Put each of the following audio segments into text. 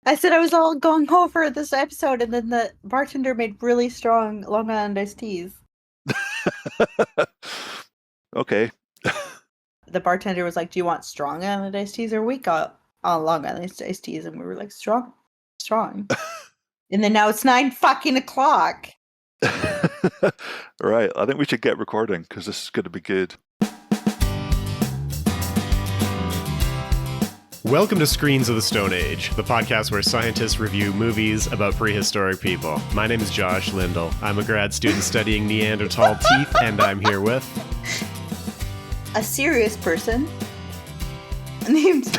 I said I was all gung ho for this episode, and then the bartender made really strong Long Island iced teas. Okay. The bartender was like, "Do you want strong Island iced teas or weak Long Island iced teas?" And we were like, "Strong." And then now it's 9 fucking o'clock. Right. I think we should get recording because this is going to be good. Welcome to Screens of the Stone Age, the podcast where scientists review movies about prehistoric people. My name is Josh Lindell. I'm a grad student studying Neanderthal teeth, and I'm here with... a serious person named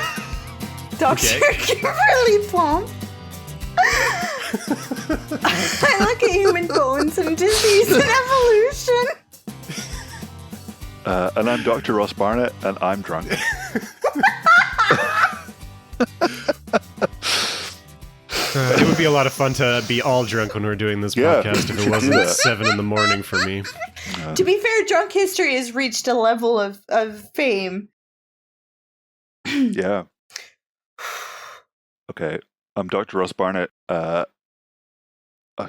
Dr. Kimberly Plump. I look at human bones and disease and evolution. And I'm Dr. Ross Barnett, and I'm drunk. It would be a lot of fun to be all drunk when we're doing this podcast if it wasn't 7 a.m. for me. To be fair, drunk history has reached a level of fame. Yeah. Okay. I'm Dr. Ross Barnett. I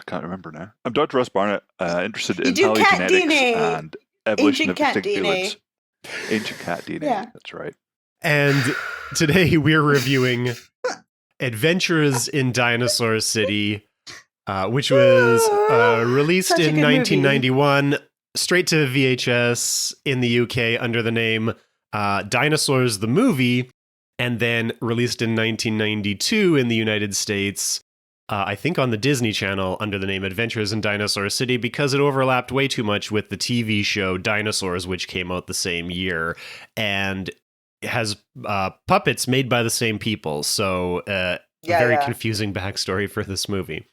can't remember now. I'm Dr. Ross Barnett, interested in paleogenetics and evolution of extinct. Ancient cat DNA. Yeah. That's right. And today we're reviewing Adventures in Dinosaur City, which was released in 1991, straight to VHS in the UK under the name Dinosaurs the Movie, and then released in 1992 in the United States, I think on the Disney Channel under the name Adventures in Dinosaur City, because it overlapped way too much with the TV show Dinosaurs, which came out the same year, and has puppets made by the same people, so very confusing backstory for this movie.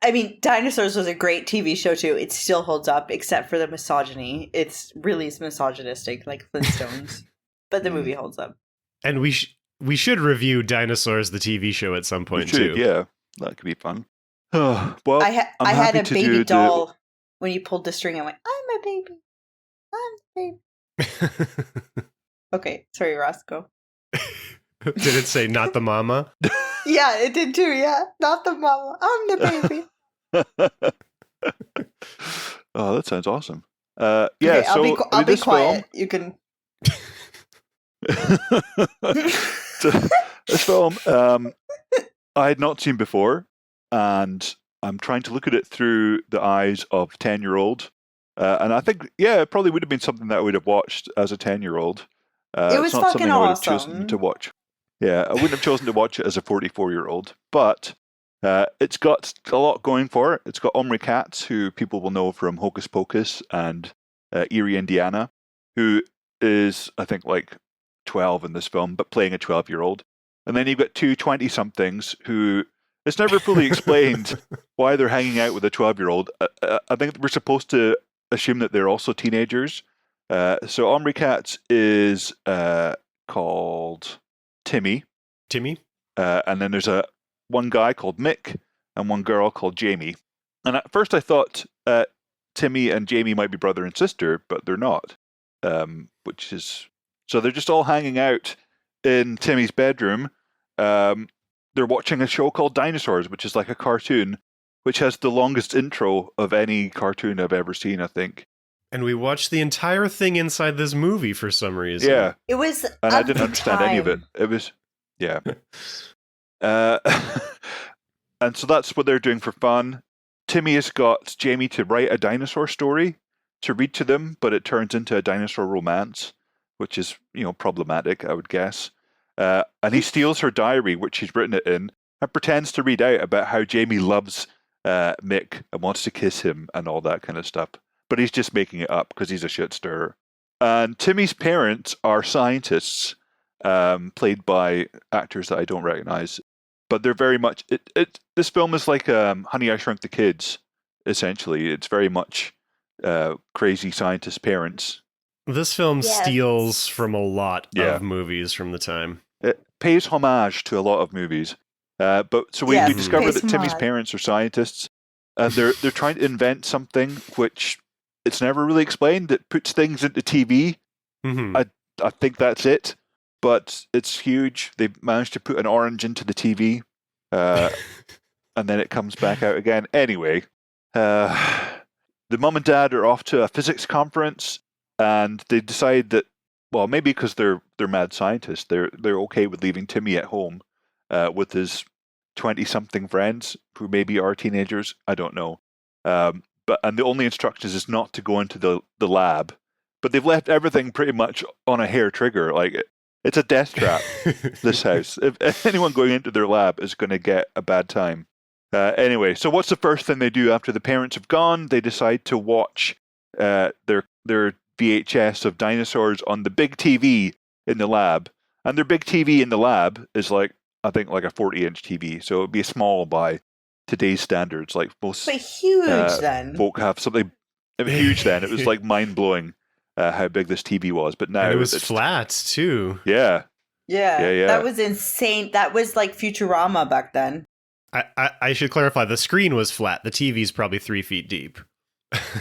I mean, Dinosaurs was a great TV show too. It still holds up, except for the misogyny. It's really misogynistic, like Flintstones, but the movie holds up. And we should review Dinosaurs, the TV show, at some point too. Yeah, that could be fun. Well, I had a baby doll. When you pulled the string, I went, "I'm a baby. I'm a baby." Okay, sorry, Roscoe. Did it say not the mama? Yeah, it did too, yeah. Not the mama. I'm the baby. Oh, that sounds awesome. Yeah, okay, so I'll be quiet. You can... This film, I had not seen before, and I'm trying to look at it through the eyes of a 10-year-old. And I think, it probably would have been something that I would have watched as a 10-year-old. It was it's not fucking something awesome. I would have chosen to watch. Yeah, I wouldn't have chosen to watch it as a 44-year-old, but it's got a lot going for it. It's got Omri Katz, who people will know from Hocus Pocus and Erie, Indiana, who is, I think, like 12 in this film, but playing a 12-year-old. And then you've got two 20-somethings who, it's never fully explained why they're hanging out with a 12-year-old. I think we're supposed to assume that they're also teenagers. So Omri Katz is called Timmy. And then there's one guy called Mick and one girl called Jamie. And at first I thought Timmy and Jamie might be brother and sister, but they're not. So they're just all hanging out in Timmy's bedroom. They're watching a show called Dinosaurs, which is like a cartoon, which has the longest intro of any cartoon I've ever seen, I think. And we watched the entire thing inside this movie for some reason. Yeah. It was and I didn't understand any of it. It was, yeah. And so that's what they're doing for fun. Timmy has got Jamie to write a dinosaur story to read to them, but it turns into a dinosaur romance, which is, problematic, I would guess. And he steals her diary, which she's written it in, and pretends to read out about how Jamie loves Mick and wants to kiss him and all that kind of stuff. But he's just making it up because he's a shit stirrer. And Timmy's parents are scientists, played by actors that I don't recognize. But they're very much... This film is like Honey, I Shrunk the Kids, essentially. It's very much crazy scientist parents. This film steals from a lot of movies from the time. It pays homage to a lot of movies. So we discover that Timmy's parents are scientists. And they're trying to invent something which... It's never really explained. It puts things into TV. Mm-hmm. I think that's it. But it's huge. They managed to put an orange into the TV. And then it comes back out again. Anyway, the mum and dad are off to a physics conference, and they decide that, well, maybe because they're mad scientists, they're okay with leaving Timmy at home with his 20-something friends who maybe are teenagers. I don't know. And the only instructions is not to go into the lab. But they've left everything pretty much on a hair trigger. Like, it's a death trap, this house. If anyone going into their lab is going to get a bad time. Anyway, so what's the first thing they do after the parents have gone? They decide to watch their VHS of dinosaurs on the big TV in the lab. And their big TV in the lab is I think like a 40-inch TV. So it would be small by today's standards. Like most But huge then. folk have something huge then. It was like mind-blowing how big this TV was. But now and it was flat too. Yeah. Yeah. That was insane. That was like Futurama back then. I should clarify, the screen was flat. The TV's probably 3 feet deep.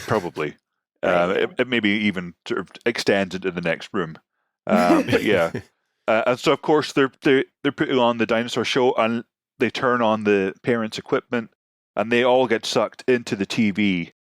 Probably. It maybe even sort of extends into the next room. But yeah. And so, of course, they're putting on the dinosaur show, and they turn on the parents' equipment, and they all get sucked into the TV.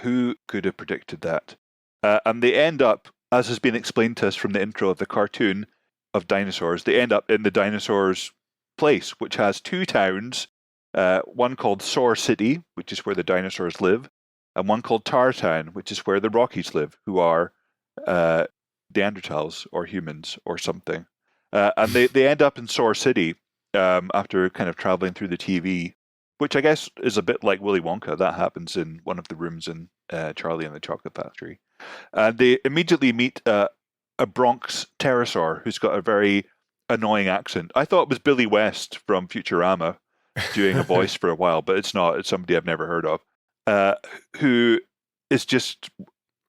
Who could have predicted that? And they end up, as has been explained to us from the intro of the cartoon of dinosaurs, they end up in the dinosaurs' place, which has 2 towns, one called Dinosaur City, which is where the dinosaurs live, and one called Tartown, which is where the Rockies live, who are Neanderthals or humans or something. And they end up in Dinosaur City after kind of traveling through the TV, which I guess is a bit like Willy Wonka. That happens in one of the rooms in Charlie and the Chocolate Factory. They immediately meet a Bronx pterosaur who's got a very annoying accent. I thought it was Billy West from Futurama doing a voice for a while, but it's not. It's somebody I've never heard of, who is just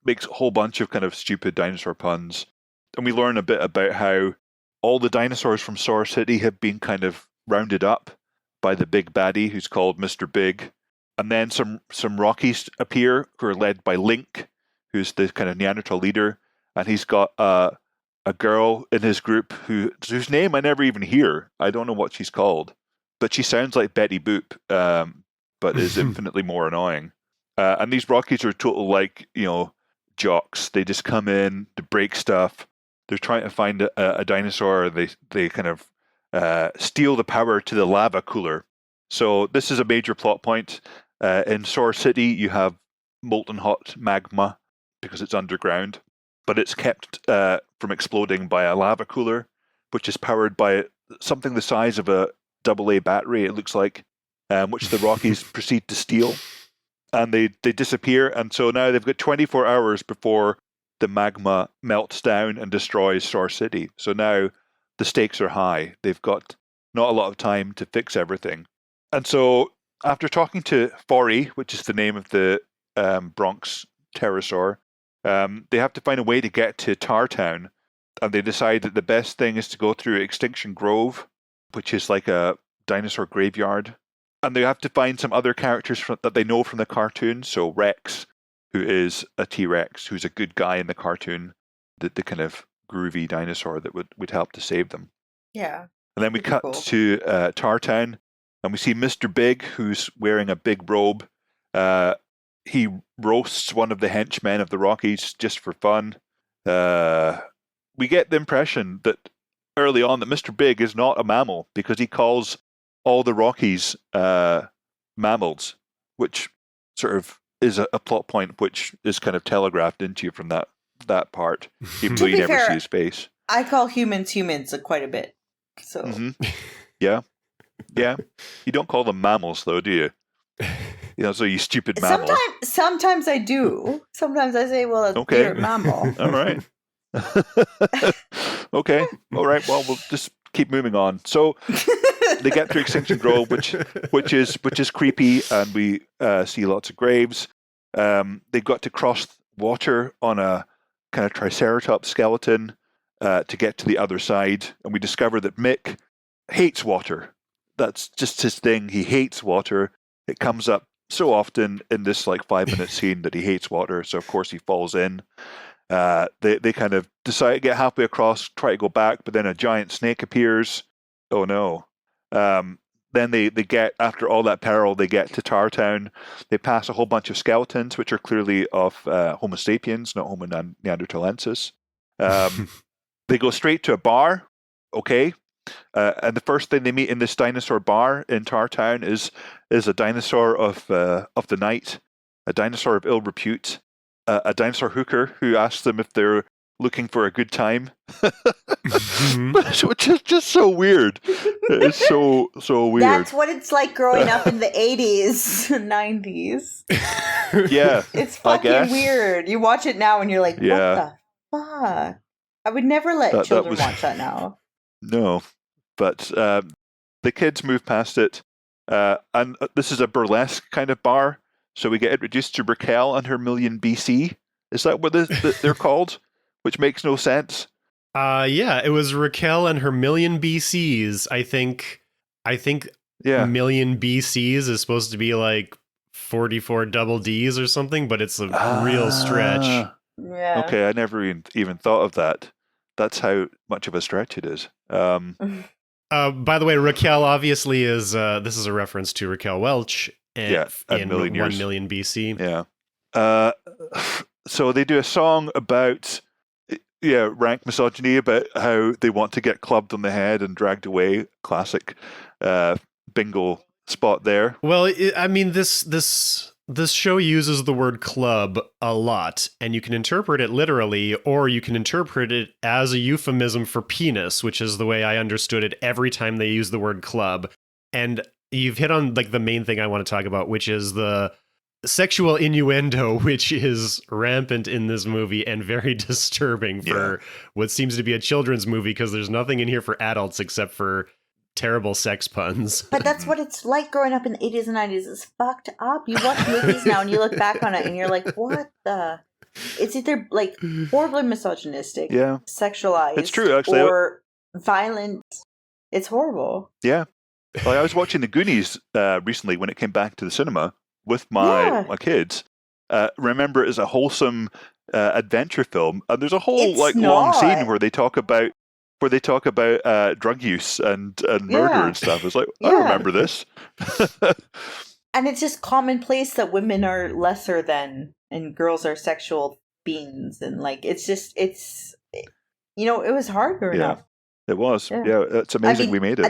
makes a whole bunch of kind of stupid dinosaur puns. And we learn a bit about how all the dinosaurs from Dinosaur City have been kind of rounded up by the big baddie who's called Mr. Big. And then some Rockies appear who are led by Link, who's the kind of Neanderthal leader. And he's got a girl in his group whose name I never even hear. I don't know what she's called. But she sounds like Betty Boop, but is infinitely more annoying. And these Rockies are total, jocks. They just come in to break stuff. They're trying to find a dinosaur. They kind of steal the power to the lava cooler. So this is a major plot point. In Dinosaur City, you have molten hot magma because it's underground, but it's kept from exploding by a lava cooler, which is powered by something the size of a AA battery, it looks like, which the Rockies proceed to steal. And they disappear, and so now they've got 24 hours before the magma melts down and destroys Dinosaur City. So now the stakes are high. They've got not a lot of time to fix everything. And so after talking to Forry, which is the name of the Bronx pterosaur, they have to find a way to get to Tartown, and they decide that the best thing is to go through Extinction Grove, which is like a dinosaur graveyard. And they have to find some other characters that they know from the cartoon. So Rex, who is a T-Rex, who's a good guy in the cartoon, the kind of groovy dinosaur that would help to save them. Yeah. And then we cut to Tartown, and we see Mr. Big, who's wearing a big robe. He roasts one of the henchmen of the Rockies just for fun. We get the impression that early on that Mr. Big is not a mammal because he calls all the Rockies mammals, which sort of is a plot point which is kind of telegraphed into you from that part, even though you never see his face. I call humans quite a bit. So Yeah. You don't call them mammals though, do you? So you stupid mammal. Sometimes I do. Sometimes I say, well, you're a mammal. All right. Okay. All right. Well, we'll just keep moving on. So they get through Extinction Grove, which is creepy, and we see lots of graves. They've got to cross water on a kind of Triceratops skeleton to get to the other side, and we discover that Mick hates water. That's just his thing. He hates water. It comes up so often in this 5-minute scene that he hates water, so of course he falls in. They kind of decide to get halfway across, try to go back, but then a giant snake appears. Oh no. then they get, after all that peril, they get to Tartown. They pass a whole bunch of skeletons, which are clearly of Homo sapiens, not Homo neanderthalensis. They go straight to a bar, okay? And the first thing they meet in this dinosaur bar in Tartown is a dinosaur of the night, a dinosaur of ill repute, a dinosaur hooker who asks them if they're looking for a good time, which is just so weird. It's so weird. That's what it's like growing up in the 80s, 90s. Yeah, It's fucking weird. You watch it now and you're like, what the fuck? I would never let children watch that now. No, but the kids move past it, and this is a burlesque kind of bar, so we get introduced to Raquel and her million BC. Is that what they're called? Which makes no sense. Yeah, it was Raquel and her million BCs. I think million BCs is supposed to be like 44 double Ds or something, but it's a real stretch. Yeah. Okay, I never even thought of that. That's how much of a stretch it is. By the way, Raquel obviously is, this is a reference to Raquel Welch in 1 million BC. Yeah. So they do a song about rank misogyny, about how they want to get clubbed on the head and dragged away. Classic bingo spot there. Well, I mean, this show uses the word club a lot, and you can interpret it literally, or you can interpret it as a euphemism for penis, which is the way I understood it every time they use the word club. And you've hit on like the main thing I want to talk about, which is the sexual innuendo, which is rampant in this movie and very disturbing for what seems to be a children's movie, because there's nothing in here for adults except for terrible sex puns. But that's what it's like growing up in the 80s and 90s. It's fucked up. You watch movies now and you look back on it and you're like, what the? It's either like horribly misogynistic, sexualized, it's true, actually, or violent. It's horrible. Yeah. Well, I was watching The Goonies recently when it came back to the cinema with my kids. Remember, it's a wholesome adventure film, and there's a whole long scene where they talk about drug use and murder and stuff. It's like, I remember this. And it's just commonplace that women are lesser than and girls are sexual beings, and like it was hard growing up. It was. Yeah, it's amazing we made it.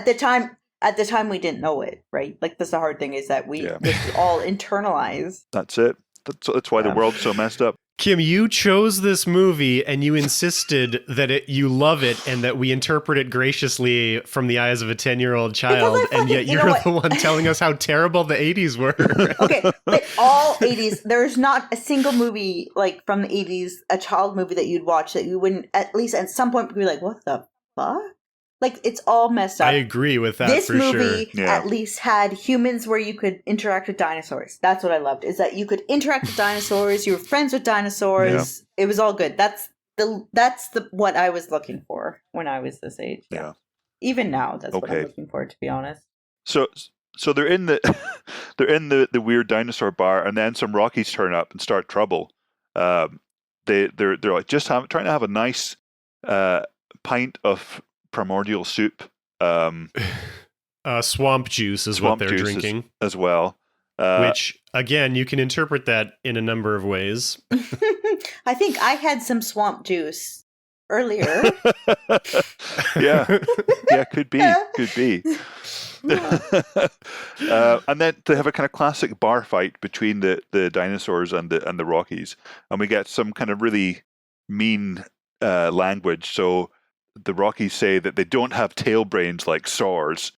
At the time we didn't know it, right? Like that's the hard thing, is that we just all internalized. That's it. That's why the world's so messed up. Kim, you chose this movie and you insisted that you love it and that we interpret it graciously from the eyes of a 10-year-old child, and yet you're the one telling us how terrible the 80s were. Okay, but all 80s, there's not a single movie like from the 80s, a child movie that you'd watch that you wouldn't at least at some point be like, what the fuck? Like, it's all messed up. I agree with that. This for sure. movie at least had humans where you could interact with dinosaurs. That's what I loved, is that you could interact with dinosaurs. You were friends with dinosaurs. Yeah. It was all good. That's what I was looking for when I was this age. Yeah. Even now, that's what I'm looking for, to be honest. So they're in the weird dinosaur bar, and then some Rockies turn up and start trouble. They're like just trying to have a nice pint of primordial soup. Swamp juice is what they're drinking as well. Which, again, you can interpret that in a number of ways. I think I had some swamp juice earlier. yeah, could be. And then they have a kind of classic bar fight between the dinosaurs and the Rockies, and we get some kind of really mean language. So the Rockies say that they don't have tail brains like saws,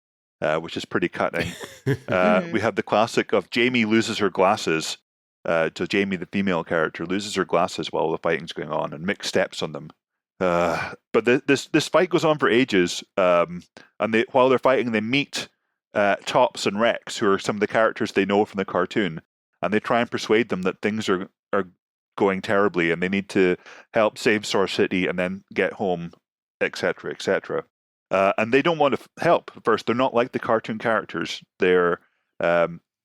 which is pretty cutting. We have the classic of Jamie loses her glasses. So Jamie, the female character, loses her glasses while the fighting's going on, and Mick steps on them. But this fight goes on for ages, and while they're fighting, they meet Tops and Rex, who are some of the characters they know from the cartoon, and they try and persuade them that things are going terribly, and they need to help save Soar City and then get home, etc., etc. And they don't want to help. First, they're not like the cartoon characters. They're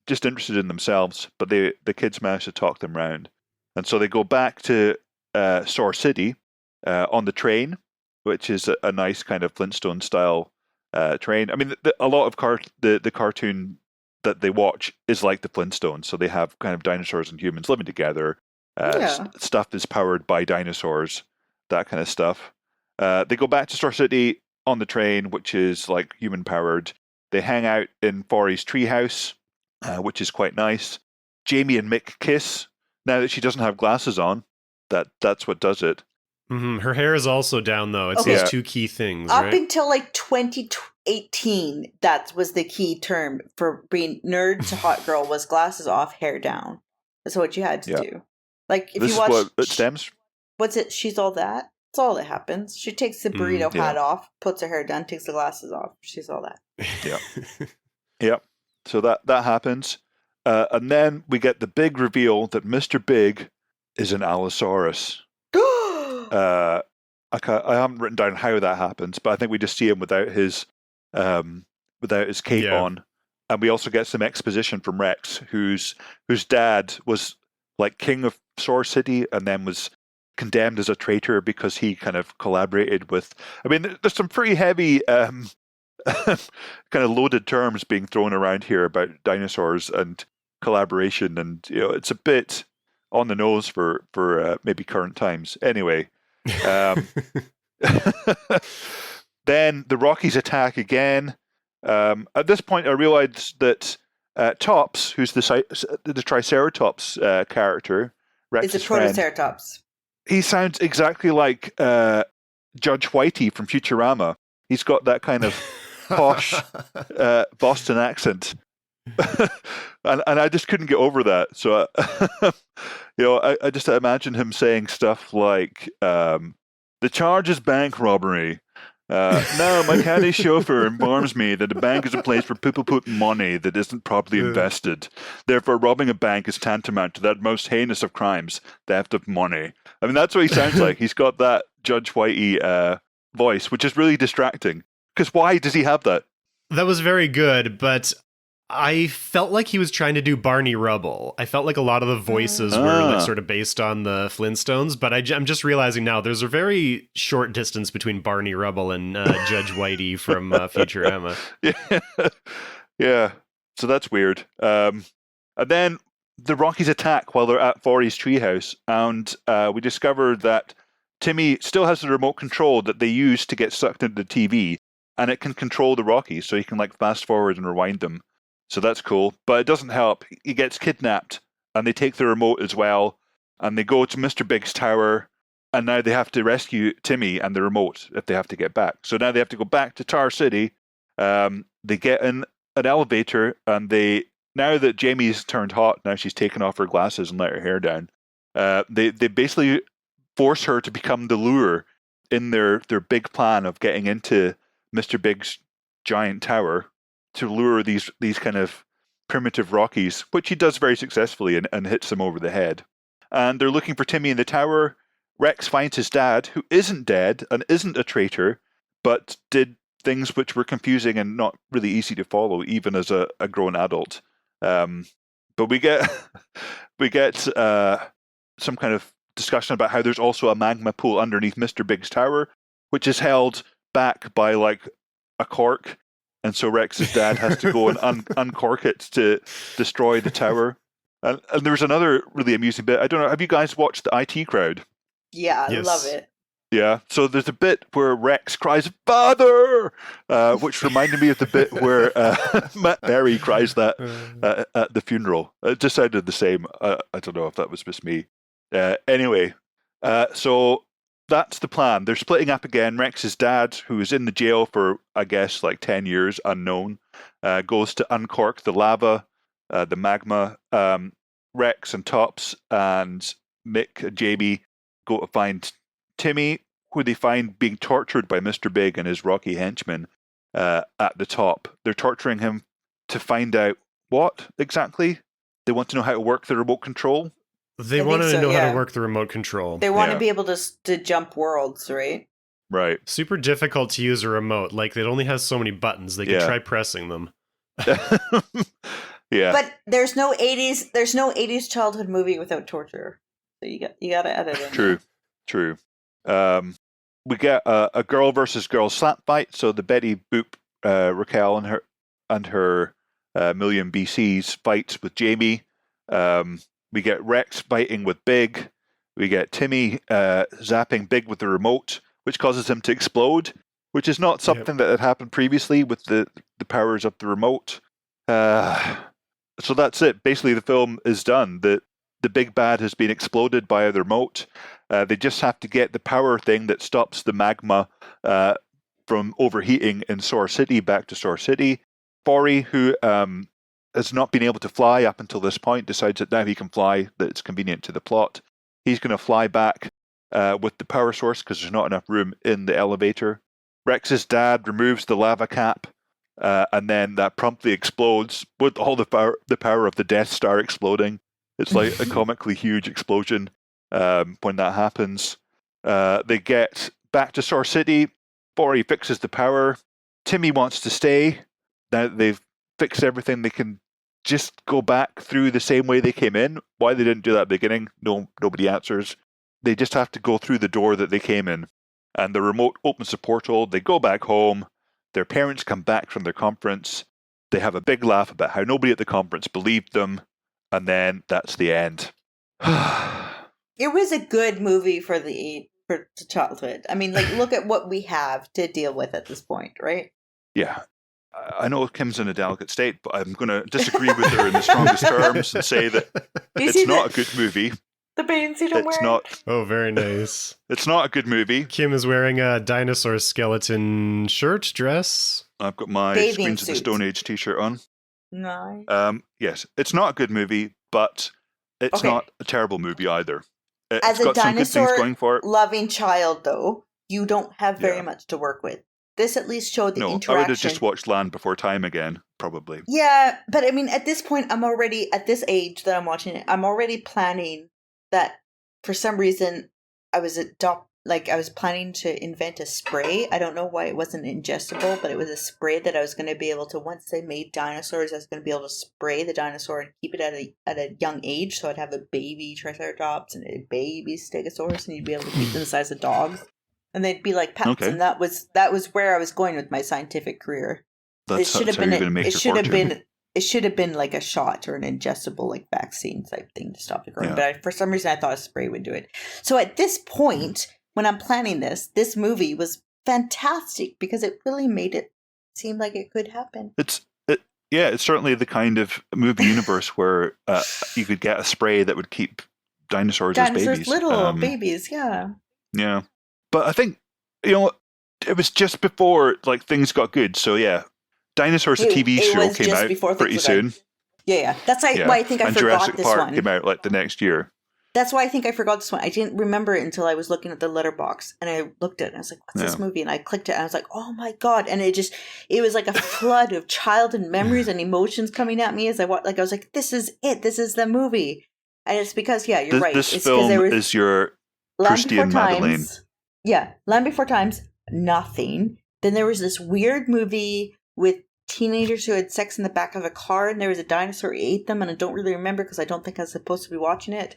just interested in themselves, but the kids manage to talk them round. And so they go back to Soar City on the train, which is a nice kind of Flintstone-style train. I mean, a lot of the cartoon that they watch is like the Flintstones, so they have kind of dinosaurs and humans living together. Stuff is powered by dinosaurs, that kind of stuff. They go back to Star City on the train, which is like human powered. They hang out in Forey's treehouse, which is quite nice. Jamie and Mick kiss. Now that she doesn't have glasses on, that's what does it. Mm-hmm. Her hair is also down, though. It's Okay. those two key things, Up right? until like 2018, that was the key term for being nerd to hot girl was glasses off, hair down. That's what you had to do. Like if This you watch, is what it stems. what's it? She's all that. That's all that happens. She takes the burrito hat off, puts her hair down, takes the glasses off. She's all that. Yeah. So that happens, and then we get the big reveal that Mr. Big is an Allosaurus. I haven't written down how that happens, but I think we just see him without his cape on, and we also get some exposition from Rex, whose dad was like king of Dinosaur City, and then was condemned as a traitor because he kind of collaborated with. I mean, there's some pretty heavy kind of loaded terms being thrown around here about dinosaurs and collaboration, and it's a bit on the nose for maybe current times. Anyway, then the Rockies attack again. At this point, I realized that Tops, who's the Triceratops character, Rex's it's a friend, Protoceratops. he sounds exactly like Judge Whitey from Futurama. He's got that kind of posh Boston accent. and I just couldn't get over that. So, I just imagine him saying stuff like, the charge is bank robbery. Now, my caddy chauffeur informs me that a bank is a place where people put money that isn't properly invested. Therefore, robbing a bank is tantamount to that most heinous of crimes, theft of money. I mean, that's what he sounds like. He's got that Judge Whitey voice, which is really distracting. Because why does he have that? That was very good, but I felt like he was trying to do Barney Rubble. I felt like a lot of the voices were like sort of based on the Flintstones, but I'm just realizing now there's a very short distance between Barney Rubble and Judge Whitey from Futurama. Yeah. So that's weird. And then the Rockies attack while they're at Forey's treehouse, and we discover that Timmy still has the remote control that they use to get sucked into the TV, and it can control the Rockies, so he can like fast forward and rewind them. So that's cool, but it doesn't help. He gets kidnapped, and they take the remote as well, and they go to Mr. Big's tower, and now they have to rescue Timmy and the remote if they have to get back. So now they have to go back to Tar City. They get in an elevator, and now that Jamie's turned hot, now she's taken off her glasses and let her hair down. They basically force her to become the lure in their big plan of getting into Mr. Big's giant tower, to lure these kind of primitive Rockies, which he does very successfully and hits them over the head. And they're looking for Timmy in the tower. Rex finds his dad, who isn't dead and isn't a traitor, but did things which were confusing and not really easy to follow, even as a grown adult. But we get some kind of discussion about how there's also a magma pool underneath Mr. Big's tower, which is held back by like a cork. And so Rex's dad has to go and uncork it to destroy the tower. And there was another really amusing bit. I don't know, have you guys watched the IT Crowd? Yeah, I love it. Yeah, so there's a bit where Rex cries, "Father!" Which reminded me of the bit where Matt Berry cries that at the funeral. It just sounded the same. I don't know if that was just me. Anyway, so that's the plan. They're splitting up again. Rex's dad, who is in the jail for, I guess, like 10 years, unknown, goes to uncork the lava, the magma. Rex and Tops and Mick and Jamie go to find Timmy, who they find being tortured by Mr. Big and his Rocky henchmen at the top. They're torturing him to find out what exactly? They want to know how to work the remote control? They want to know how to work the remote control. They want to be able to jump worlds, right? Right. Super difficult to use a remote. Like, it only has so many buttons. They can try pressing them. Yeah. But there's no 80s childhood movie without torture. So you got to edit it. True. We get a girl versus girl slap fight. So the Betty Boop Raquel and her million BCs fights with Jamie. We get Rex fighting with Big. We get Timmy zapping Big with the remote, which causes him to explode, which is not something that had happened previously with the powers of the remote. So that's it. Basically, the film is done. The big bad has been exploded by the remote. They just have to get the power thing that stops the magma from overheating in Soar City back to Soar City. Bori, who has not been able to fly up until this point, decides that now he can fly, that it's convenient to the plot. He's going to fly back with the power source because there's not enough room in the elevator. Rex's dad removes the lava cap, and then that promptly explodes with all the power of the Death Star exploding. It's like a comically huge explosion when that happens. They get back to Soar City. Bori fixes the power. Timmy wants to stay. Now that they've fixed everything, they can just go back through the same way they came in. Why they didn't do that at the beginning, nobody answers. They just have to go through the door that they came in. And the remote opens the portal. They go back home. Their parents come back from their conference. They have a big laugh about how nobody at the conference believed them. And then that's the end. It was a good movie for childhood. I mean, like, look at what we have to deal with at this point, right? Yeah. I know Kim's in a delicate state, but I'm going to disagree with her in the strongest terms and say that it's not a good movie. The bands you don't wear. Oh, very nice. It's not a good movie. Kim is wearing a dinosaur skeleton shirt, dress. I've got my Bathing Screens of the suit. Stone Age t-shirt on. Nice. Yes, it's not a good movie, but it's not a terrible movie either. As It's a got some good things dinosaur going for it. loving child, though, you don't have very much to work with. This at least showed the interaction. I would have just watched Land Before Time again, probably. Yeah, but I mean, at this point, I'm already, at this age that I'm watching it, I'm already planning that for some reason I was planning to invent a spray. I don't know why it wasn't ingestible, but it was a spray that I was going to be able to, once they made dinosaurs, I was going to be able to spray the dinosaur and keep it at a young age. So I'd have a baby Triceratops and a baby Stegosaurus, and you'd be able to keep them the size of dogs. And they'd be like pets, and that was where I was going with my scientific career. It should have been like a shot or an ingestible like vaccine type thing to stop the growing. But for some reason, I thought a spray would do it. So at this point, when I'm planning this movie was fantastic because it really made it seem like it could happen. It's certainly the kind of movie universe where you could get a spray that would keep dinosaurs as babies. Little babies, yeah. Yeah. But I think, it was just before like things got good. So yeah, Dinosaurs, the TV show came out pretty soon. Yeah. That's why I think I forgot Jurassic this Park one. came out like the next year. That's why I think I forgot this one. I didn't remember it until I was looking at the letterbox, and I looked at it and I was like, what's this movie? And I clicked it and I was like, oh my God. And it was like a flood of childhood memories and emotions coming at me as I watched. Like, I was like, this is it. This is the movie. And it's because, you're right. This film is your Christian Madeleine. Yeah, Land Before Times, nothing. Then there was this weird movie with teenagers who had sex in the back of a car, and there was a dinosaur who ate them, and I don't really remember because I don't think I was supposed to be watching it.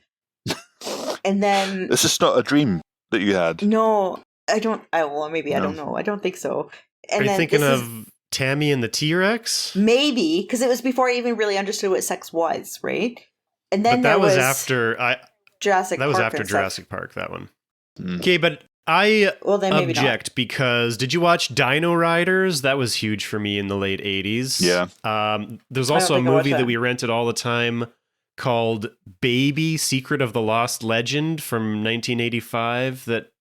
And then... This is not a dream that you had. No, I don't... maybe, I don't know. I don't think so. And Are you thinking of Tammy and the T-Rex? Maybe, because it was before I even really understood what sex was, right? And then that was after... Jurassic Park. That was after Jurassic Park, that one. Okay, but... I object because did you watch Dino Riders? That was huge for me in the late 80s. Yeah. There's also a movie that we rented all the time called Baby, Secret of the Lost Legend from 1985 that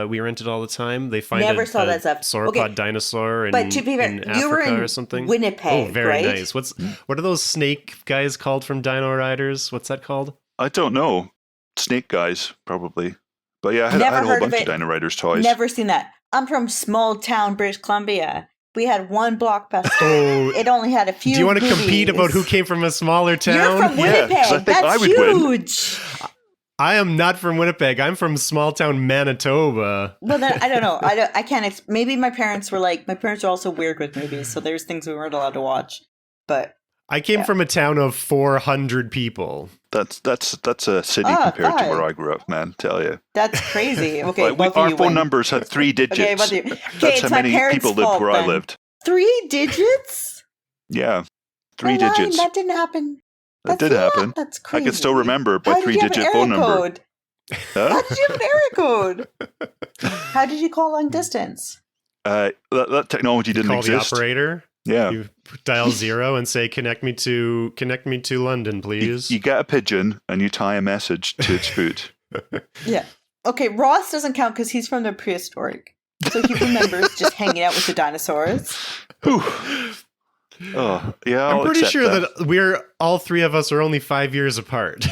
we rented all the time. They find a sauropod dinosaur in Africa or something. Winnipeg, oh, very right? nice. What are those snake guys called from Dino Riders? What's that called? I don't know. Snake guys, probably. But yeah, I had a whole bunch of Dino Riders toys. Never seen that. I'm from small town British Columbia. We had one Blockbuster. It only had a few. Do you want to compete about who came from a smaller town? You're from Winnipeg. I think That's I would huge. Win. I am not from Winnipeg. I'm from small town Manitoba. Well, then I don't know. I can't. Maybe my parents were also weird with movies, so there's things we weren't allowed to watch. But I came from a town of 400 people. That's a city compared to where I grew up, man. Tell you. That's crazy. Okay, our phone numbers had 3 digits. Okay, that's how many people lived where I lived. 3 digits? Yeah, 3 Line, digits. that didn't happen. That did happen. That's crazy. I can still remember by How did you have 3-digit an phone area number. code? Huh? How did you have an area code? How did you call long distance? That technology didn't Call exist. the operator. Yeah. You dial 0 and say, connect me to London, please. You get a pigeon and you tie a message to its foot. Yeah. Okay, Ross doesn't count because he's from the prehistoric. So he remembers just hanging out with the dinosaurs. Whew. Oh, yeah. I'm pretty sure that all 3 of us are only 5 years apart.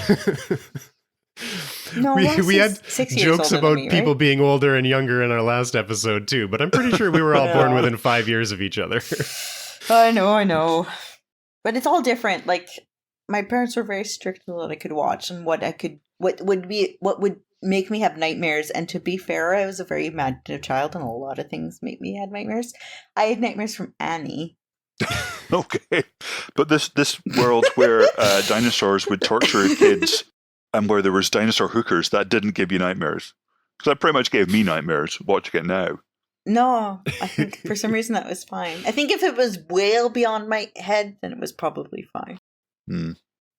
No, Ross we had is 6 years jokes older about than me, people right? being older and younger in our last episode too, but I'm pretty sure we were all born within 5 years of each other. I know. But it's all different. Like, my parents were very strict on what I could watch and what would make me have nightmares. And to be fair, I was a very imaginative child and a lot of things make me have nightmares. I had nightmares from Annie. Okay. But this world where dinosaurs would torture kids and where there was dinosaur hookers, that didn't give you nightmares. Because that pretty much gave me nightmares watching it now. No, I think for some reason that was fine. I think if it was way beyond my head, then it was probably fine.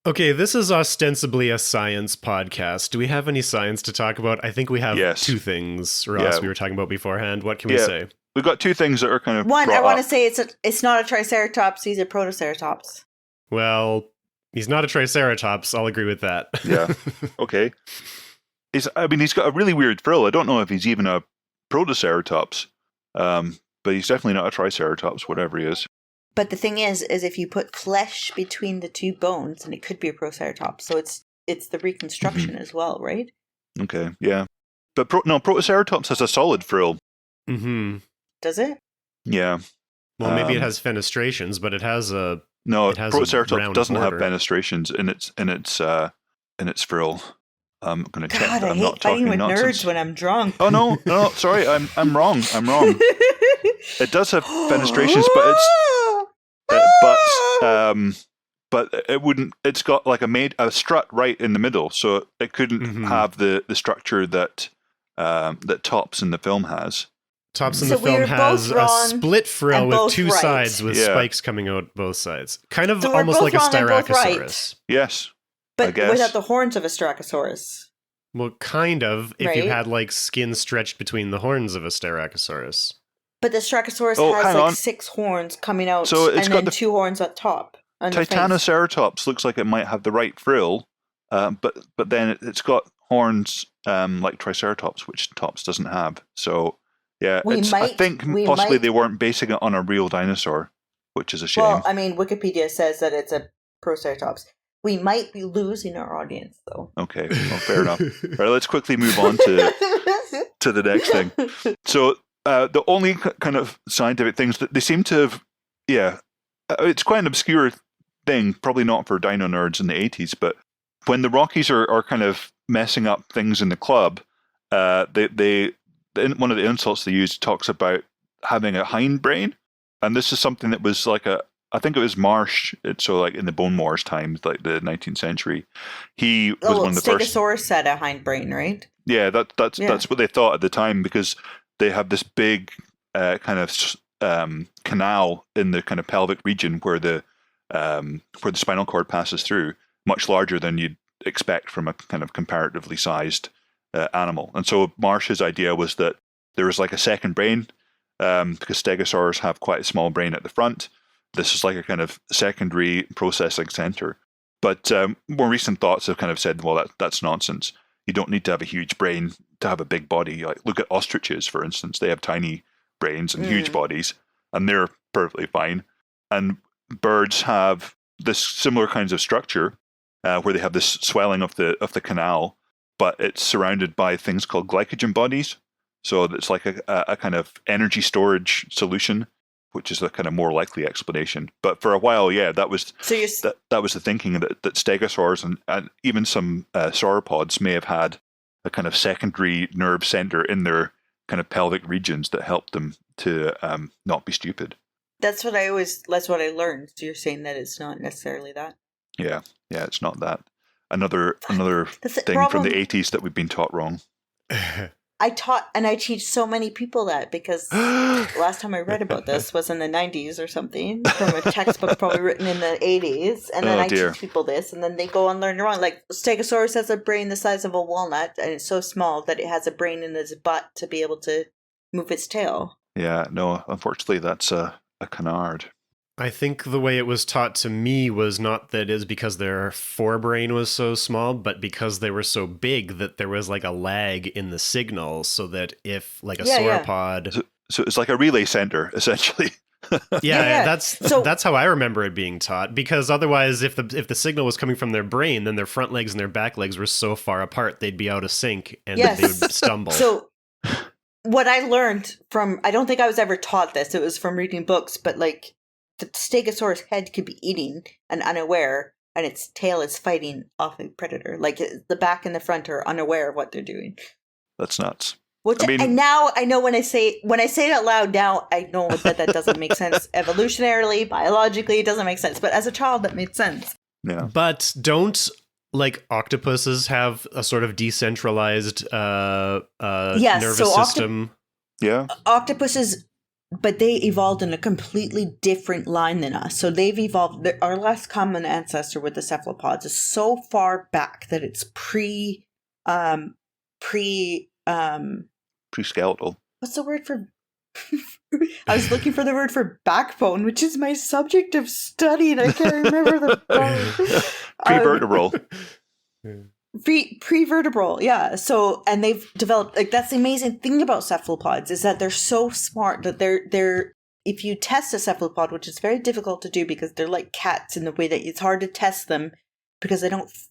Okay, this is ostensibly a science podcast. Do we have any science to talk about? I think we have 2 things, Ross, we were talking about beforehand. What can we say? We've got 2 things that are kind of One, I want to up. say it's not a triceratops, he's a protoceratops. Well, he's not a triceratops. I'll agree with that. Yeah. Okay. He's got a really weird frill. I don't know if he's even a protoceratops, but he's definitely not a triceratops, whatever he is. But the thing is if you put flesh between the 2 bones, and it could be a proceratops. So it's the reconstruction as well, right? Okay, yeah. But protoceratops has a solid frill. Mm-hmm. Does it? Yeah. Well, maybe it has fenestrations, but it has a... No, it has a protoceratops round doesn't have border. fenestrations in its frill. I'm going to check God, that I I'm hate not fighting talking with nonsense. nerds when I'm drunk. Oh no, sorry, I'm wrong. It does have fenestrations, but it wouldn't. It's got like a strut right in the middle, so it couldn't have the structure that Tops in the film has. Tops in So the film we were has both a wrong split frill and with both 2 right. sides with Yeah. spikes coming out both sides. Kind of So we're almost both like a wrong and both right. Styracosaurus. Yes, But I guess. without the horns of a Styracosaurus. Well, kind of, if Right? you had like skin stretched between the horns of a Styracosaurus. But the Styracosaurus Oh, has hang like on. 6 horns coming out, So it's and got then the 2 horns at top. on the face. Titanoceratops looks like it might have the right frill, but then it's got horns like Triceratops, which Tops doesn't have. So yeah, I think possibly they weren't basing it on a real dinosaur, which is a shame. Well, I mean, Wikipedia says that it's a Proceratops. We might be losing our audience, though. Okay, well, fair enough. All right, let's quickly move on to the next thing. So the only kind of scientific things that they seem to have, it's quite an obscure thing, probably not for dino nerds in the 80s, but when the Rockies are kind of messing up things in the club, one of the insults they use talks about having a hindbrain, and this is something that was like I think it was Marsh, so like in the Bone Wars times, like the 19th century, he was one of the first. Stegosaurus had a hindbrain, right? Yeah, that's what they thought at the time, because they have this big kind of canal in the kind of pelvic region where the spinal cord passes through, much larger than you'd expect from a kind of comparatively sized animal. And so Marsh's idea was that there was like a second brain, because stegosaurs have quite a small brain at the front. This is like a kind of secondary processing center. But more recent thoughts have kind of said, well, that's nonsense. You don't need to have a huge brain to have a big body. Like, look at ostriches, for instance. They have tiny brains and huge bodies, and they're perfectly fine. And birds have this similar kinds of structure where they have this swelling of the canal, but it's surrounded by things called glycogen bodies. So it's like a kind of energy storage solution, which is a kind of more likely explanation. But for a while, that was that was the thinking, that stegosaurs and even some sauropods may have had a kind of secondary nerve center in their kind of pelvic regions that helped them to not be stupid. That's what I learned. So you're saying that it's not necessarily that? Yeah, it's not that. Another thing from the 80s that we've been taught wrong. I taught and I teach so many people that because last time I read about this was in the 90s or something from a textbook probably written in the 80s. And then teach people this and then they go and learn wrong. Like Stegosaurus has a brain the size of a walnut and it's so small that it has a brain in its butt to be able to move its tail. Yeah, no, unfortunately that's a canard. I think the way it was taught to me was not that is because their forebrain was so small, but because they were so big that there was like a lag in the signal, so that if like a sauropod... So it's like a relay center, essentially. That's how I remember it being taught, because otherwise if the signal was coming from their brain, then their front legs and their back legs were so far apart they'd be out of sync and they would stumble. So what I learned from, I don't think I was ever taught this, it was from reading books, but like the Stegosaurus head could be eating and unaware, and its tail is fighting off a predator. Like the back and the front are unaware of what they're doing. That's nuts. And now I know when I say it out loud, now I know that doesn't make sense evolutionarily, biologically, it doesn't make sense. But as a child, that made sense. Yeah. But don't like octopuses have a sort of decentralized nervous system? Yeah. Octopuses. But they evolved in a completely different line than us. So they've evolved. Our last common ancestor with the cephalopods is so far back that it's pre-skeletal. What's the word for? I was looking for the word for backbone, which is my subject of study, and I can't remember the word. Pre-vertebral. Pre-vertebral, yeah. So, and they've developed, like, that's the amazing thing about cephalopods is that they're so smart that they're if you test a cephalopod, which is very difficult to do because they're like cats in the way that it's hard to test them because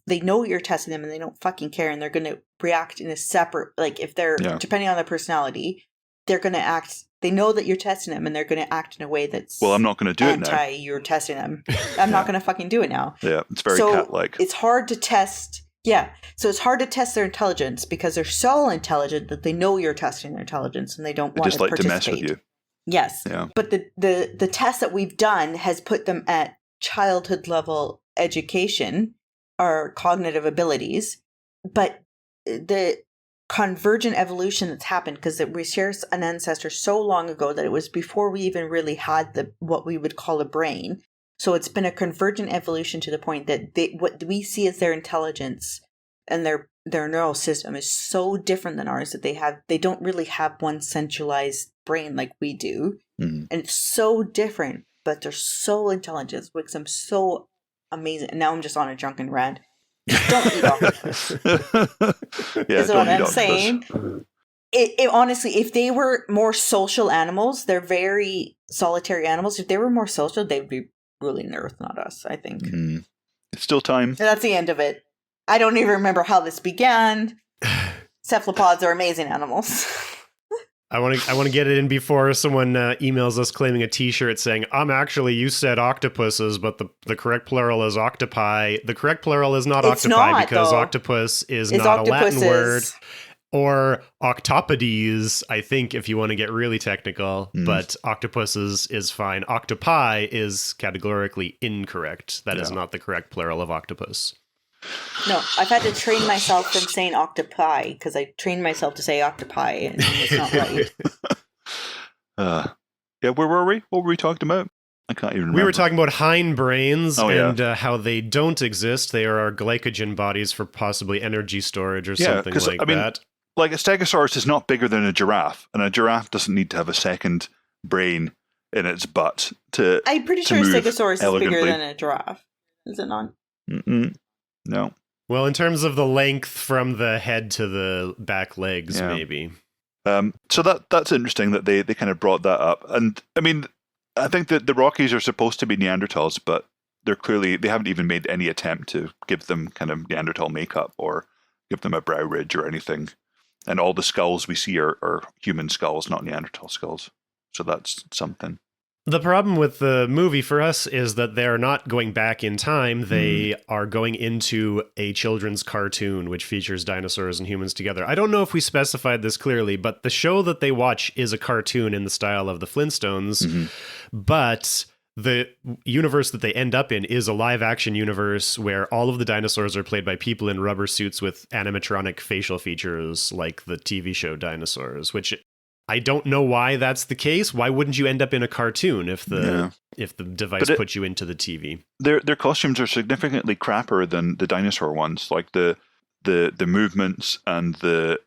they know you're testing them and they don't fucking care, and they're going to react in a separate, like if they're, depending on their personality, they're going to act, they know that you're testing them and they're going to act in a way that's I'm not going to do it now. You're testing them. I'm not going to fucking do it now. Yeah, it's very cat-like. It's hard to test. Yeah, so it's hard to test their intelligence because they're so intelligent that they know you're testing their intelligence and they don't want to participate. Just like to mess with you. Yes, but the test that we've done has put them at childhood level education, or cognitive abilities, but the convergent evolution that's happened because we share an ancestor so long ago that it was before we even really had what we would call a brain. So it's been a convergent evolution to the point that what we see as their intelligence and their neural system is so different than ours that they don't really have one centralized brain like we do. Mm-hmm. And it's so different, but they're so intelligent. It makes them so amazing. And now I'm just on a drunken rant. Don't eat octopus. Is what I'm saying. It honestly, if they were more social animals, they're very solitary animals. If they were more social, they'd be ruling the earth, not us, I think. Mm-hmm. It's still time. And that's the end of it. I don't even remember how this began. Cephalopods are amazing animals. I want to get it in before someone emails us claiming a t-shirt saying, you said octopuses, but the correct plural is octopi. The correct plural is not octopi because octopus is not a Latin word. Or octopodes, I think, if you want to get really technical, but octopuses is fine. Octopi is categorically incorrect. That is not the correct plural of octopus. No, I've had to train myself from saying octopi because I trained myself to say octopi, and it's not right. Where were we? What were we talking about? I can't even remember. We were talking about hindbrains and how they don't exist. They are our glycogen bodies for possibly energy storage or something like that. Like a stegosaurus is not bigger than a giraffe, and a giraffe doesn't need to have a second brain in its butt to. I'm pretty sure a stegosaurus is bigger than a giraffe. Is it not? No. Well, in terms of the length from the head to the back legs, maybe. So that's interesting that they kind of brought that up, and I mean, I think that the Rockies are supposed to be Neanderthals, but they haven't even made any attempt to give them kind of Neanderthal makeup or give them a brow ridge or anything. And all the skulls we see are human skulls, not Neanderthal skulls. So that's something. The problem with the movie for us is that they're not going back in time. They are going into a children's cartoon, which features dinosaurs and humans together. I don't know if we specified this clearly, but the show that they watch is a cartoon in the style of the Flintstones. But the universe that they end up in is a live action universe where all of the dinosaurs are played by people in rubber suits with animatronic facial features like the TV show Dinosaurs, which I don't know why that's the case. Why wouldn't you end up in a cartoon if the device puts you into the TV? Their costumes are significantly crappier than the dinosaur ones. Like the movements and the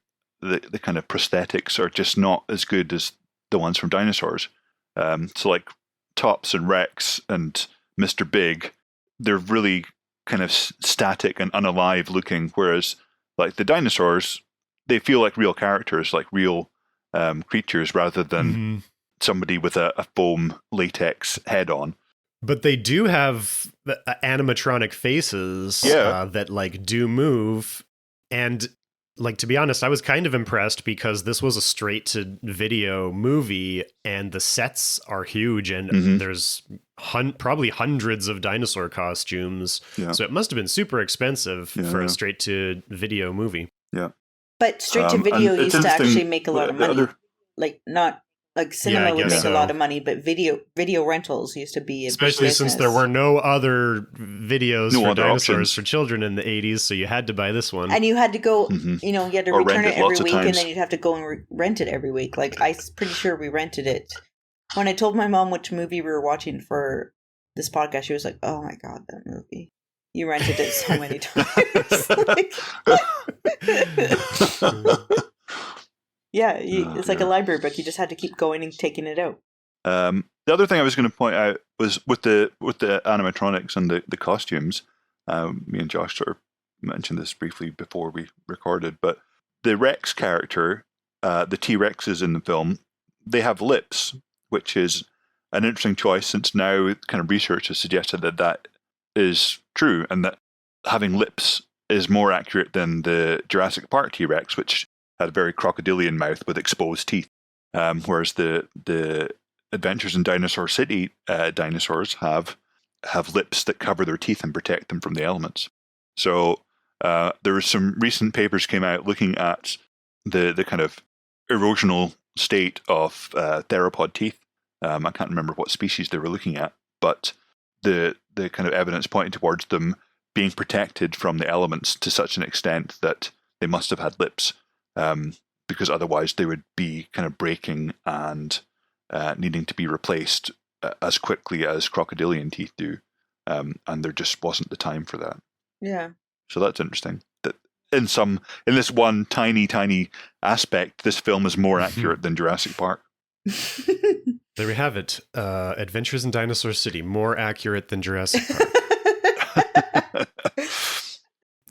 kind of prosthetics are just not as good as the ones from Dinosaurs. So like Tops and Rex and Mr. Big, they're really kind of static and unalive looking, whereas like the dinosaurs, they feel like real characters, like real creatures, rather than somebody with a foam latex head on. But they do have animatronic faces that like do move. And like, to be honest, I was kind of impressed because this was a straight to video movie and the sets are huge and there's probably hundreds of dinosaur costumes. Yeah. So it must have been super expensive for a straight to video movie. Yeah. But straight to video used to actually make a lot of money. Like not like cinema would make a lot of money, but video rentals used to be especially since there were no other videos for dinosaurs for children in the 80s, so you had to buy this one. And you had to go, you had to return it every week, and then you'd have to go and rent it every week. Like, I'm pretty sure we rented it. When I told my mom which movie we were watching for this podcast, she was like, "Oh my God, that movie. You rented it so many times." Yeah, it's like a library book. You just had to keep going and taking it out. The other thing I was going to point out was with the animatronics and the costumes. Me and Josh sort of mentioned this briefly before we recorded, but the Rex character, the T-Rexes in the film, they have lips, which is an interesting choice since now kind of research has suggested that is true and that having lips is more accurate than the Jurassic Park T-Rex, which had a very crocodilian mouth with exposed teeth, whereas the Adventures in Dinosaur City dinosaurs have lips that cover their teeth and protect them from the elements. So there were some recent papers came out looking at the kind of erosional state of theropod teeth. I can't remember what species they were looking at, but the kind of evidence pointing towards them being protected from the elements to such an extent that they must have had lips. Because otherwise they would be kind of breaking and needing to be replaced as quickly as crocodilian teeth do. And there just wasn't the time for that. Yeah. So that's interesting. That in this one tiny aspect, this film is more accurate than Jurassic Park. There we have it. Adventures in Dinosaur City, more accurate than Jurassic Park.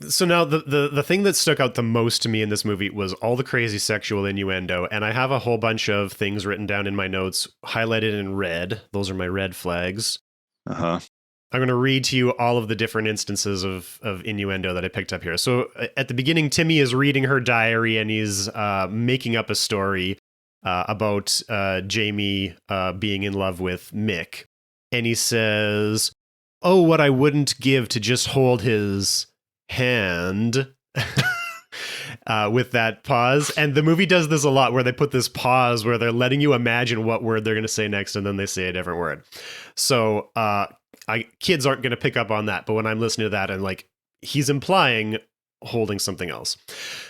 So now the thing that stuck out the most to me in this movie was all the crazy sexual innuendo, and I have a whole bunch of things written down in my notes, highlighted in red. Those are my red flags. I'm going to read to you all of the different instances of innuendo that I picked up here. So at the beginning, Timmy is reading her diary, and he's making up a story about Jamie being in love with Mick. And he says, "Oh, what I wouldn't give to just hold his hand," with that pause. And the movie does this a lot where they put this pause where they're letting you imagine what word they're going to say next, and then they say a different word. So kids aren't going to pick up on that, but when I'm listening to that, I'm like, he's implying holding something else.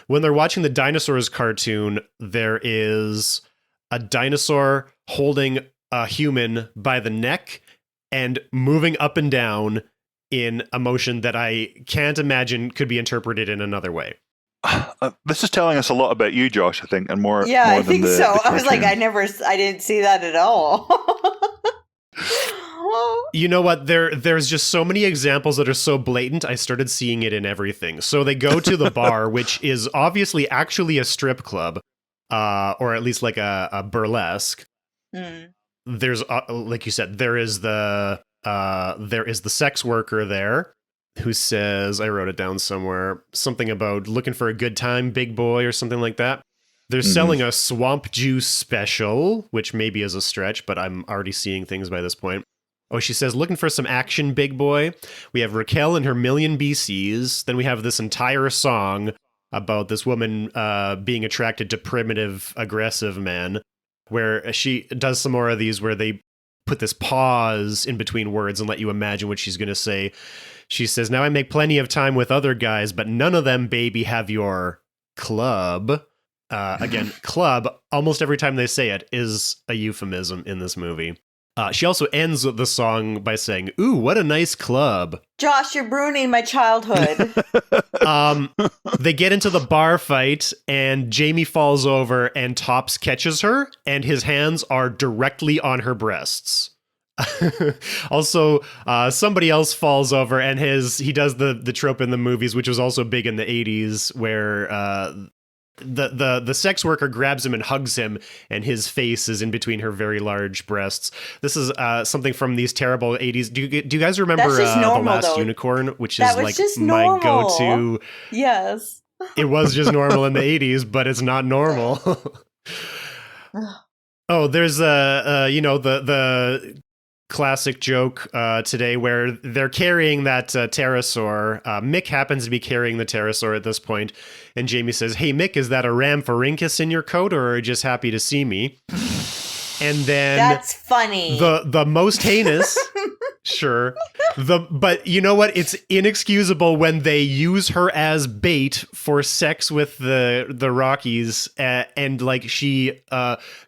When they're watching the Dinosaurs cartoon, there is a dinosaur holding a human by the neck and moving up and down in a motion that I can't imagine could be interpreted in another way. This is telling us a lot about you, Josh, I think, and more. Yeah, more I think so. I was like, I didn't see that at all. You know what? There's just so many examples that are so blatant. I started seeing it in everything. So they go to the bar, which is obviously actually a strip club, or at least like a burlesque. Mm. There's, like you said, there is the sex worker there who says, I wrote it down somewhere, something about looking for a good time, big boy, or something like that. They're selling a swamp juice special, which maybe is a stretch, but I'm already seeing things by this point. Oh, she says, looking for some action, big boy. We have Raquel and her million BCs. Then we have this entire song about this woman being attracted to primitive, aggressive men, where she does some more of these where they put this pause in between words and let you imagine what she's going to say. She says, "Now I make plenty of time with other guys, but none of them, baby, have your club." Again, club, almost every time they say it, is a euphemism in this movie. She also ends the song by saying, "Ooh, what a nice club." Josh, you're ruining my childhood. They get into the bar fight, and Jamie falls over, and Tops catches her, and his hands are directly on her breasts. Also, somebody else falls over, and he does the trope in the movies, which was also big in the 80s, where the sex worker grabs him and hugs him, and his face is in between her very large breasts. This is something from these terrible 80s. Do you guys remember normal, The Last though. Unicorn, which That is was like just my normal. go-to? Yes. It was just normal in the 80s, but it's not normal. Oh, there's the classic joke today where they're carrying that pterosaur. Mick happens to be carrying the pterosaur at this point, and Jamie says, "Hey, Mick, is that a Rhamphorhynchus in your coat, or are you just happy to see me?" And then That's funny. the most heinous, sure. But you know what? It's inexcusable when they use her as bait for sex with the Rockies, and like she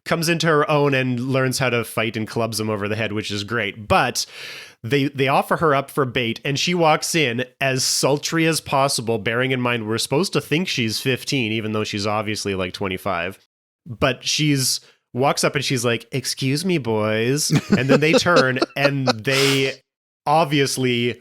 comes into her own and learns how to fight and clubs them over the head, which is great. But they offer her up for bait, and she walks in as sultry as possible, bearing in mind we're supposed to think she's 15, even though she's obviously like 25. But walks up and she's like, "Excuse me, boys." And then they turn and they obviously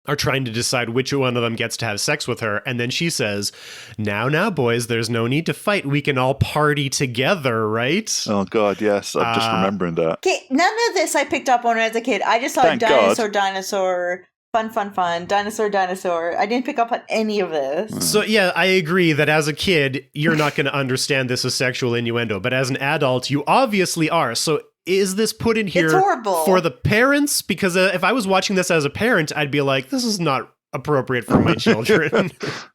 are trying to decide which one of them gets to have sex with her. And then she says, now, boys, there's no need to fight. We can all party together, right? Oh, God, yes. I'm just remembering that. Okay, none of this I picked up on as a kid. I just saw Thank dinosaur, fun, dinosaur. I didn't pick up on any of this. So, yeah, I agree that as a kid, you're not going to understand this as sexual innuendo. But as an adult, you obviously are. So is this put in here It's horrible. for the parents? Because if I was watching this as a parent, I'd be like, this is not appropriate for my children.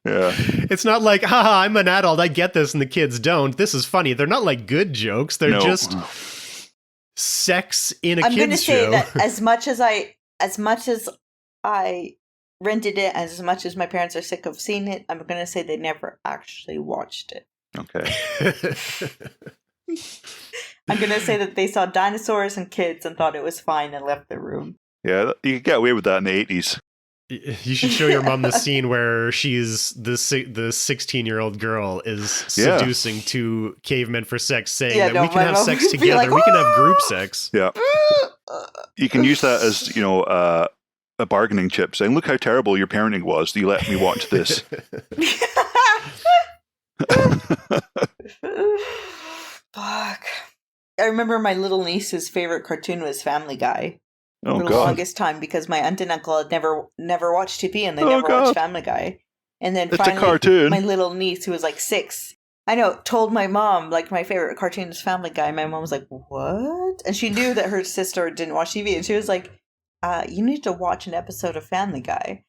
Yeah. It's not like, haha, I'm an adult, I get this, and the kids don't. This is funny. They're not like good jokes. They're just sex in a I'm going to kid's say show. that as much as I rented it, as much as my parents are sick of seeing it, I'm going to say they never actually watched it. Okay. I'm going to say that they saw dinosaurs and kids and thought it was fine and left the room. Yeah, you could get away with that in the 80s. You should show your mom the scene where she's the 16-year-old girl is seducing two cavemen for sex, saying that we can have sex together. Like, we can have group sex. Yeah. You can use that as, a bargaining chip, saying, "Look how terrible your parenting was. You let me watch this." Fuck. I remember my little niece's favorite cartoon was Family Guy. Oh, for the God. longest time, because my aunt and uncle had never watched TV, and they Oh, never God. watched Family Guy. And then It's a finally, cartoon. my little niece, who was like 6, I know, told my mom, like, my favorite cartoon is Family Guy. My mom was like, "What?" And she knew that her sister didn't watch TV, and she was like, "You need to watch an episode of Family Guy."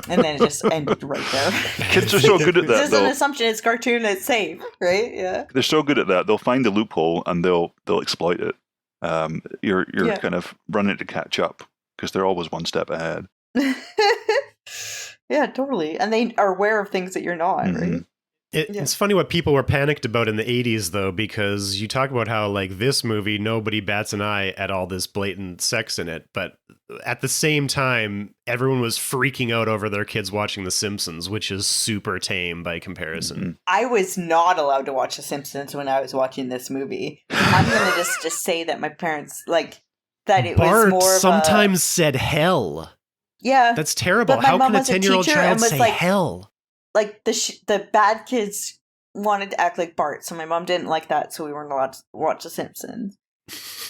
And then it just ended right there. Kids are so good at that, There's an though. assumption it's cartoon, it's safe, right? Yeah. They're so good at that. They'll find the loophole and they'll exploit it. You're kind of running to catch up because they're always one step ahead. Yeah, totally. And they are aware of things that you're not, right? It's funny what people were panicked about in the 80s, though, because you talk about how, like, this movie, nobody bats an eye at all this blatant sex in it. But at the same time, everyone was freaking out over their kids watching The Simpsons, which is super tame by comparison. Mm-hmm. I was not allowed to watch The Simpsons when I was watching this movie. I'm going to just say that my parents, like, that it Bart was more of sometimes said hell. Yeah. That's terrible. But my How mom can a was a 10-year-old teacher child and was say like- hell? Like, the bad kids wanted to act like Bart, so my mom didn't like that, so we weren't allowed to watch The Simpsons.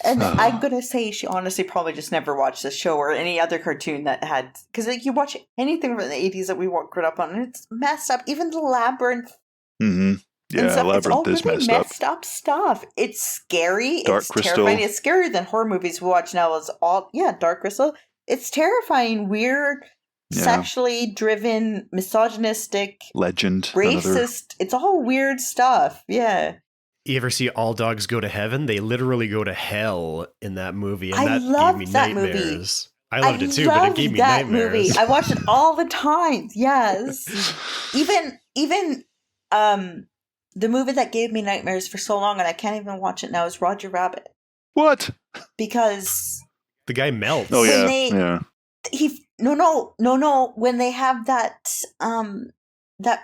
And I'm going to say she honestly probably just never watched this show or any other cartoon that had... Because, like, you watch anything from the 80s that we grew up on, and it's messed up. Even the Labyrinth Mm-hmm. Yeah, and stuff, it's all Labyrinth is really messed up. messed up stuff. It's scary. Dark it's Crystal. terrifying. It's scarier than horror movies we watch now. It's all... Yeah, Dark Crystal. It's terrifying, weird... Yeah. Sexually driven, misogynistic, Legend. Another. racist. It's all weird stuff. Yeah. You ever see All Dogs Go to Heaven? They literally go to hell in that movie, and I that loved gave me that nightmares. movie. I loved it too, but it gave me that nightmares. movie. I watched it all the time. Yes. Even the movie that gave me nightmares for so long, and I can't even watch it now, is Roger Rabbit. What? Because The guy melts. Oh, When yeah. no, when they have that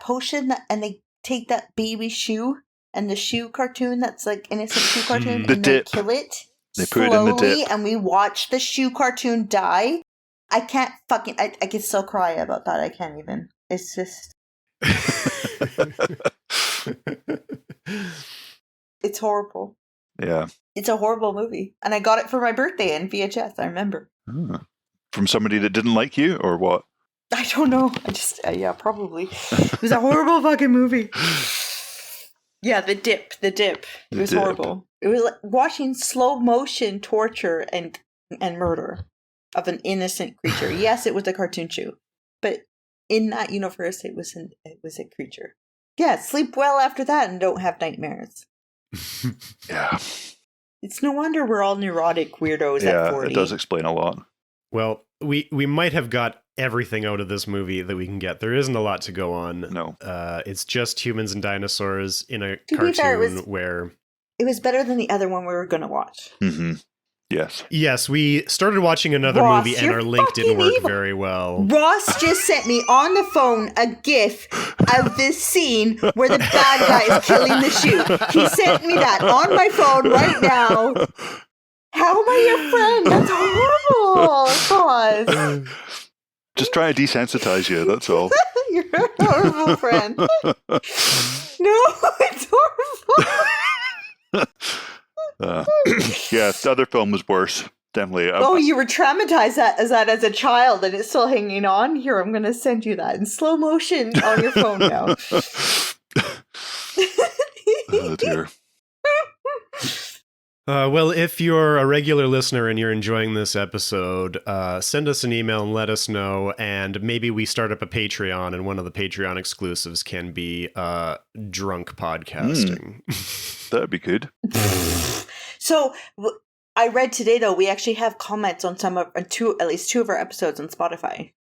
potion and they take that baby shoe and the shoe cartoon that's like innocent shoe cartoon The and dip. they kill it They put it in the slowly dip. and we watch the shoe cartoon die. I can't fucking I can still cry about that. I can't even. It's just it's horrible. Yeah. It's a horrible movie. And I got it for my birthday in VHS, I remember. From somebody that didn't like you, or what? I don't know. I just, yeah, probably. It was a horrible fucking movie. Yeah, the dip. It was horrible. It was like watching slow motion torture and murder of an innocent creature. Yes, it was a cartoon shoe, but in that universe, it was a creature. Yeah, sleep well after that and don't have nightmares. Yeah. It's no wonder we're all neurotic weirdos at 40. It does explain a lot. Well, we might have got everything out of this movie that we can get. There isn't a lot to go on. No. It's just humans and dinosaurs in a To be fair, cartoon where... It was better than the other one we were going to watch. Mm-hmm. Yes. Yes, we started watching another Ross, movie and you're our link didn't fucking work evil. very well. Ross just sent me on the phone a gif of this scene where the bad guy is killing the shoe. He sent me that on my phone right now. How am I your friend? That's horrible, Ross. Just trying to desensitize you, that's all. You're a horrible friend. No, it's horrible. Yeah, the other film was worse. Definitely. Oh, you were traumatized as a child and it's still hanging on? Here, I'm going to send you that in slow motion on your phone now. Oh, dear. Well, if you're a regular listener and you're enjoying this episode, send us an email and let us know, and maybe we start up a Patreon, and one of the Patreon exclusives can be drunk podcasting. That'd be good. So, I read today, though, we actually have comments on at least two of our episodes on Spotify.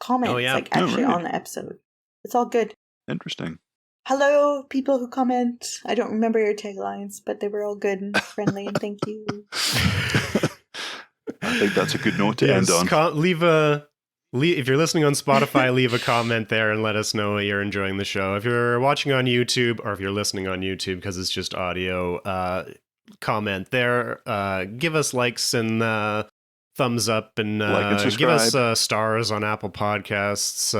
Comments, really? on the episode. It's all good. Interesting. Hello, people who comment. I don't remember your taglines, but they were all good and friendly, and thank you. I think that's a good note to end on. If you're listening on Spotify, leave a comment there and let us know you're enjoying the show. If you're watching on YouTube, or if you're listening on YouTube because it's just audio, comment there. Give us likes and thumbs up, and, and give us stars on Apple Podcasts.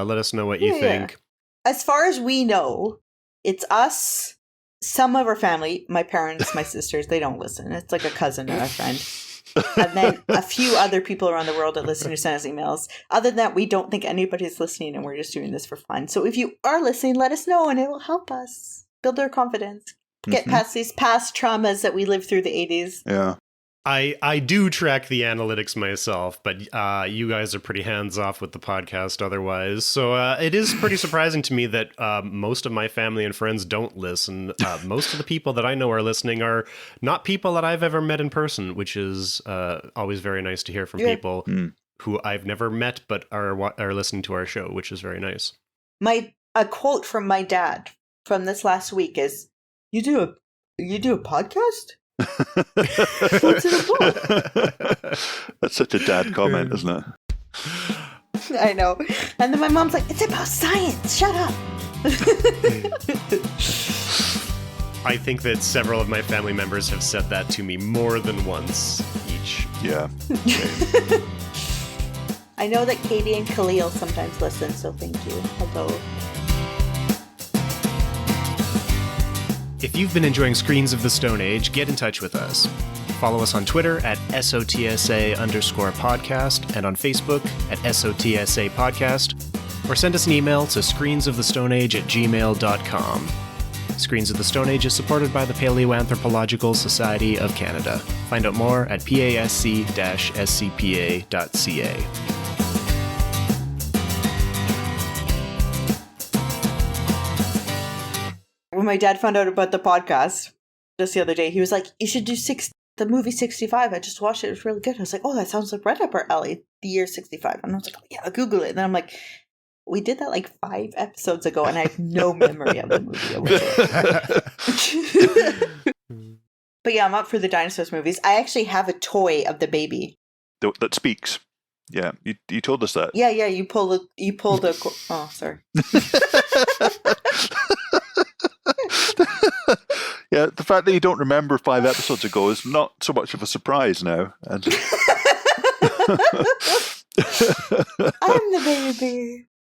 Let us know what you think. Yeah. As far as we know, it's us, some of our family, my parents, my sisters, they don't listen. It's like a cousin or a friend. And then a few other people around the world that listen who send us emails. Other than that, we don't think anybody's listening, and we're just doing this for fun. So if you are listening, let us know, and it will help us build our confidence. Get past these past traumas that we lived through the 80s. Yeah. I do track the analytics myself, but you guys are pretty hands-off with the podcast otherwise. So it is pretty surprising to me that most of my family and friends don't listen. Most of the people that I know are listening are not people that I've ever met in person, which is always very nice to hear from people who I've never met but are listening to our show, which is very nice. A quote from my dad from this last week is, You do a podcast? What's it about? That's such a dad comment, isn't it? I know. And then my mom's like, it's about science. Shut up. I think that several of my family members have said that to me more than once each. Yeah. I know that Katie and Khalil sometimes listen, so thank you. Hello. If you've been enjoying Screens of the Stone Age, get in touch with us. Follow us on Twitter at SOTSA_podcast and on Facebook at SOTSA podcast, or send us an email to screensofthestoneage@gmail.com. Screens of the Stone Age is supported by the Paleoanthropological Society of Canada. Find out more at pasc-scpa.ca. When my dad found out about the podcast, just the other day. He was like, "You should do the movie 65. I just watched it. It was really good." I was like, "Oh, that sounds like right up our alley. The year 65." And I was like, "Oh, yeah, I'll Google it." And then I'm like, we did that like 5 episodes ago, and I have no memory of the movie. But yeah, I'm up for the Dinosaurs movies. I actually have a toy of the baby that speaks. Yeah, you told us that. Yeah, you pulled a. Oh, sorry. Yeah, the fact that you don't remember 5 episodes ago is not so much of a surprise now. And I'm the baby.